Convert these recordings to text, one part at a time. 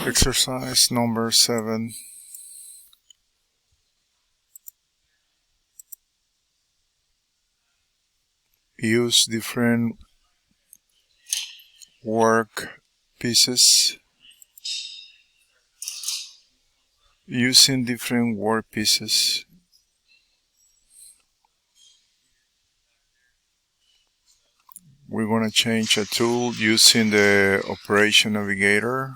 Exercise number 7. Use different work pieces. Using different work pieces, we're going to change a tool using the Operation Navigator.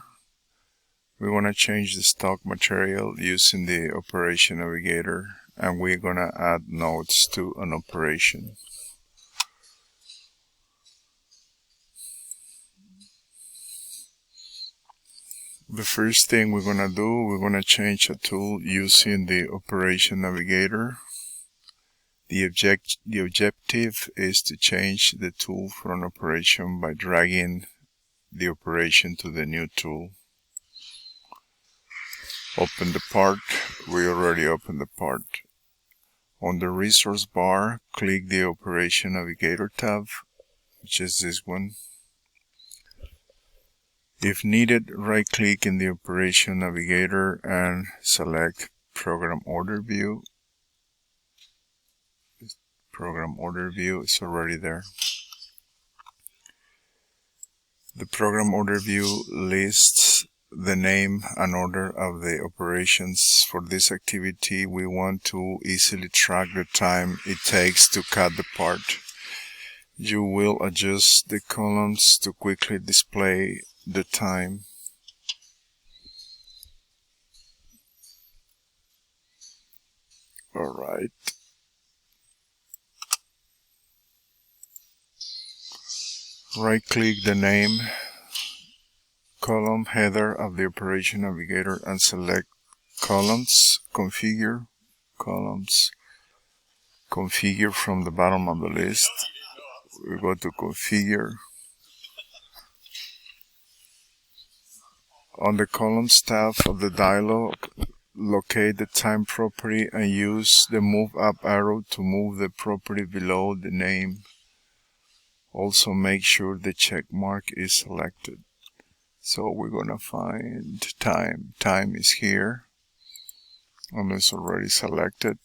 We want to change the stock material using the Operation Navigator, and we're going to add nodes to an operation. The first thing we're going to do, we're going to change a tool using the Operation Navigator. The objective is to change the tool for an operation by dragging the operation to the new tool. Open the part. We already opened the part. On the resource bar, click the Operation Navigator tab, which is this one. If needed, right-click in the Operation Navigator and select Program Order View. Program Order View is already there. The Program Order View lists the name and order of the operations. For this activity, we want to easily track the time it takes to cut the part. You will adjust the columns to quickly display the time. Alright. Right-click the name, column header of the Operation Navigator and select Columns, Configure, Columns, Configure from the bottom of the list. We go to Configure. On the Columns tab of the dialog, locate the time property and use the Move Up arrow to move the property below the name. Also make sure the check mark is selected. So we're going to find time. Time is here, and it's already selected.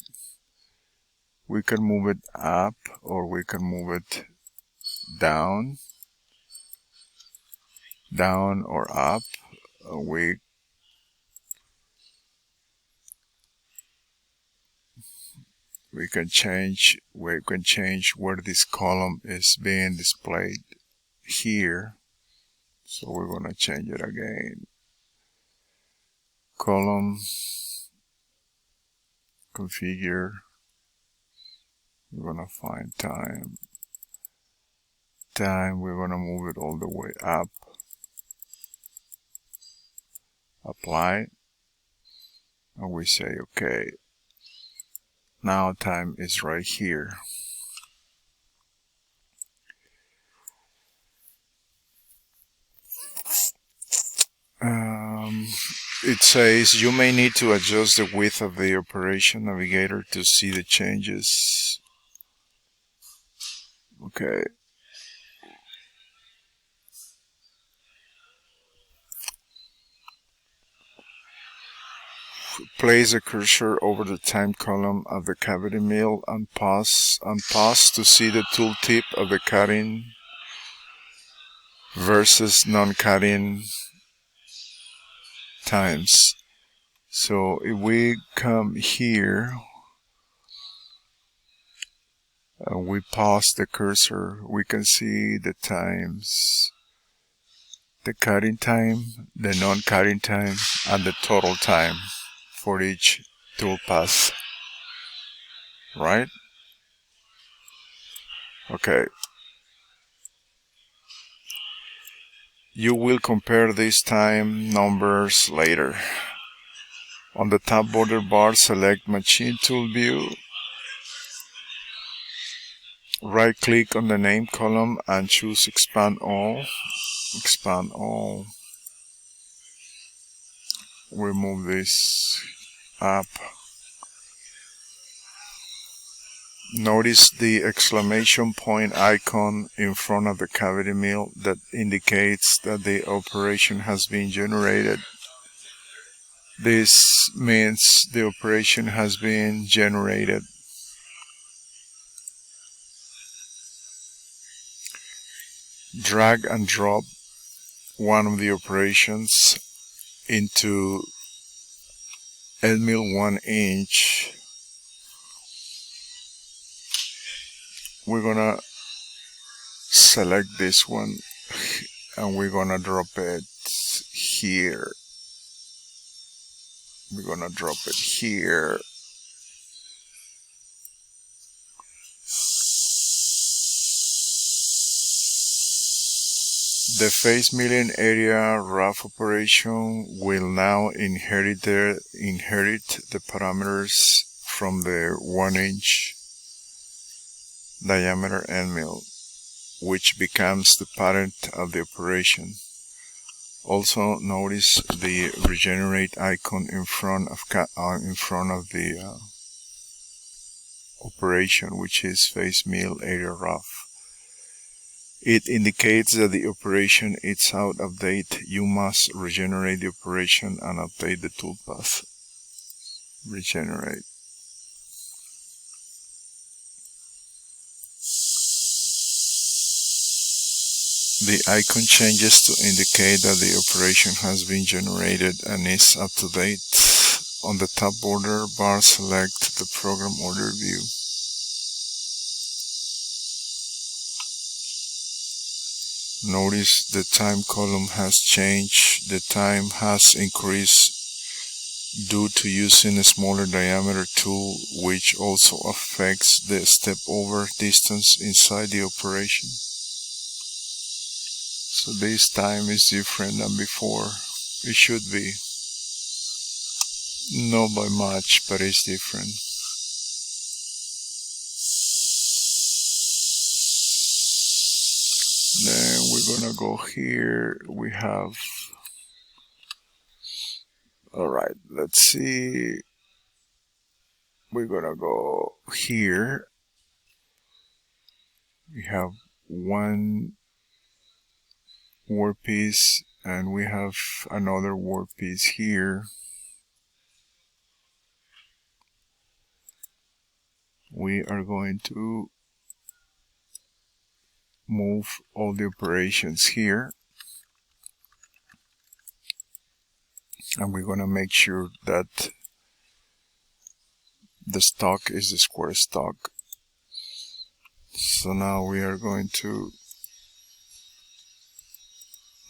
We can move it up or we can move it down. Down or up. We can change where this column is being displayed here. So we're going to change it again. Column, configure. We're going to find time. Time, we're going to move it all the way up. Apply. And we say OK. Now time is right here. It says you may need to adjust the width of the Operation Navigator to see the changes. Okay. Place the cursor over the time column of the cavity mill and pause to see the tooltip of the cutting versus non-cutting times. So if we come here and we pause the cursor, we can see the times, the cutting time, the non-cutting time, and the total time for each tool pass, right? Okay. You will compare these time numbers later. On the top border bar, select Machine Tool View. Right-click on the name column and choose Expand All. Expand All. We move this up. Notice the exclamation point icon in front of the cavity mill that indicates that the operation has been generated. This means the operation has been generated. Drag and drop one of the operations into end mill 1 inch. We're gonna select this one and we're gonna drop it here. We're gonna drop it here. The face milling area rough operation will now inherit the parameters from the 1 inch diameter end mill, which becomes the parent of the operation. Also notice the regenerate icon in front of the operation, which is face mill area rough. It indicates that the operation is out of date. You must regenerate the operation and update the toolpath. Regenerate. The icon changes to indicate that the operation has been generated and is up to date. On the top border bar, select the program order view. Notice the time column has changed. The time has increased due to using a smaller diameter tool, which also affects the step over distance inside the operation. So this time is different than before. It should be. Not by much, but it's different. Then we're gonna go here. We have, alright, let's see. We're gonna go here. We have one workpiece and we have another workpiece here. We are going to move all the operations here, and we're going to make sure that the stock is the square stock. So now we are going to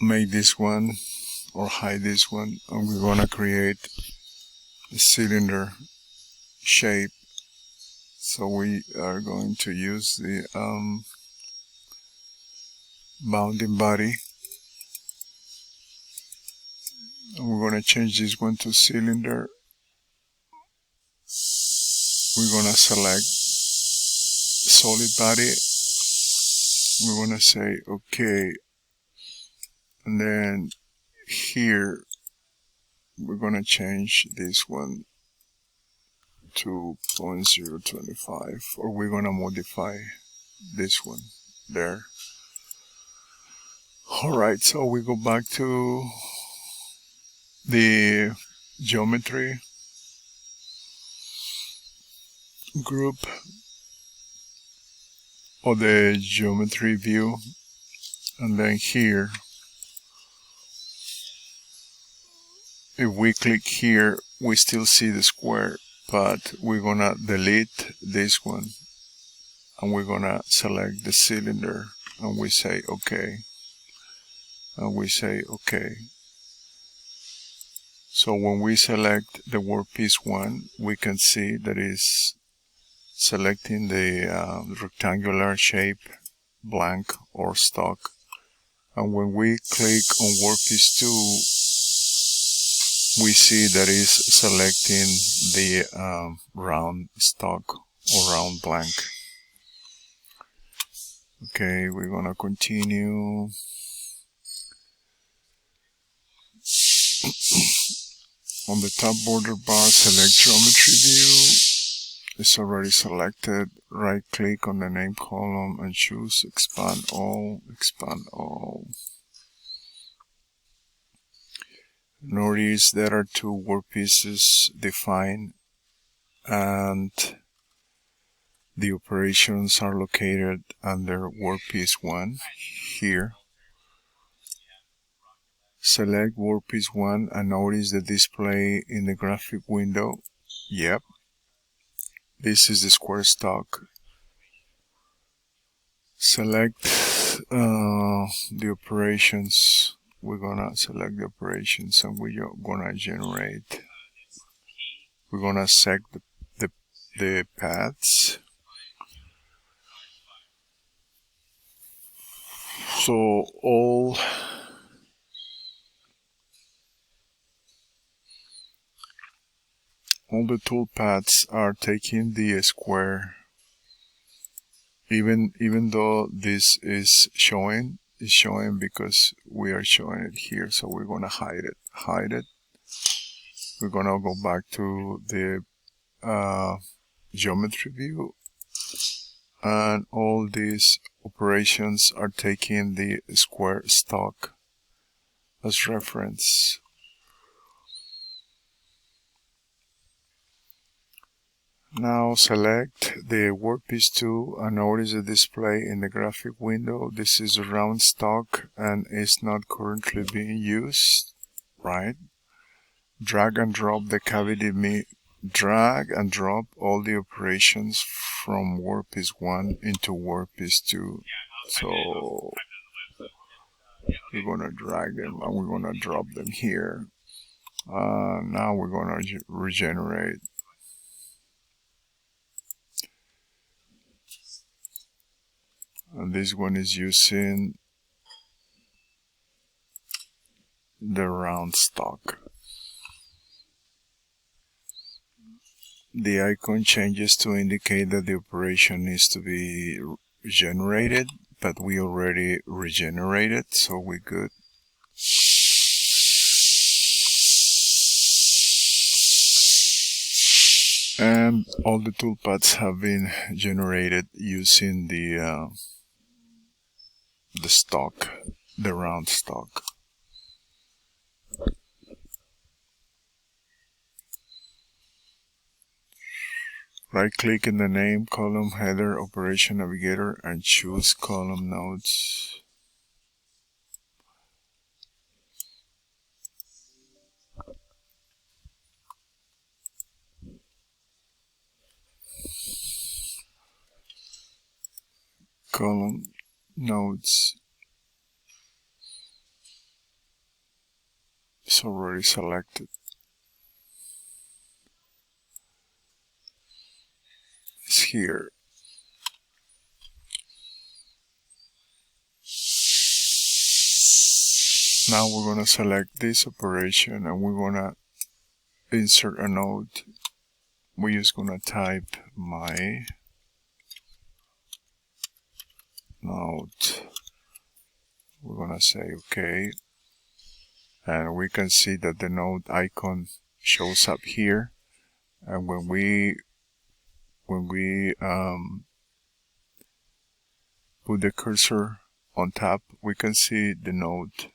make this one or hide this one, and we're going to create a cylinder shape. So we are going to use the bounding body, and we're going to change this one to cylinder. We're going to select solid body. We're going to say OK, and then here we're going to change this one to 0.025, or we're going to modify this one there. Alright, so we go back to the geometry group or the geometry view, and then here, if we click here, we still see the square, but we're gonna delete this one and we're gonna select the cylinder, and we say OK, and we say OK. So when we select the workpiece 1, we can see that is selecting the rectangular shape, blank or stock. And when we click on workpiece 2, we see that is selecting the round stock or round blank. Okay, we're gonna continue. On the top border bar, select geometry view. It's already selected. Right click on the name column and choose expand all, expand all. Notice there are two workpieces defined and the operations are located under workpiece 1 here. Select workpiece 1 and notice the display in the graphic window. Yep, this is the square stock. Select the operations. We're gonna select the operations and we're gonna generate. We're gonna set the paths. So all the toolpaths are taking the square. Even though this is showing, it's showing because we are showing it here. So we're gonna hide it. We're gonna go back to the geometry view, and all these operations are taking the square stock as reference. Now select the workpiece 2 and notice the display in the graphic window. This is a round stock and it's not currently being used, right? Drag and drop the cavity. Drag and drop all the operations from workpiece 1 into workpiece 2. So we're gonna drag them and we're gonna drop them here. Now we're gonna regenerate. And this one is using the round stock. The icon changes to indicate that the operation needs to be generated, but we already regenerated, so we're good. And all the toolpaths have been generated using the stock, the round stock. Right click in the name column header operation navigator and choose column nodes. Column nodes. It's already selected. It's here. Now we're going to select this operation and we're going to insert a node. We're just going to type my node. We're going to say OK. And we can see that the node icon shows up here. And when we put the cursor on top, we can see the node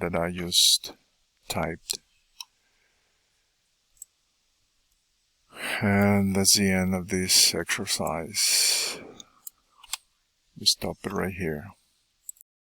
that I just typed. And that's the end of this exercise. We stop it right here.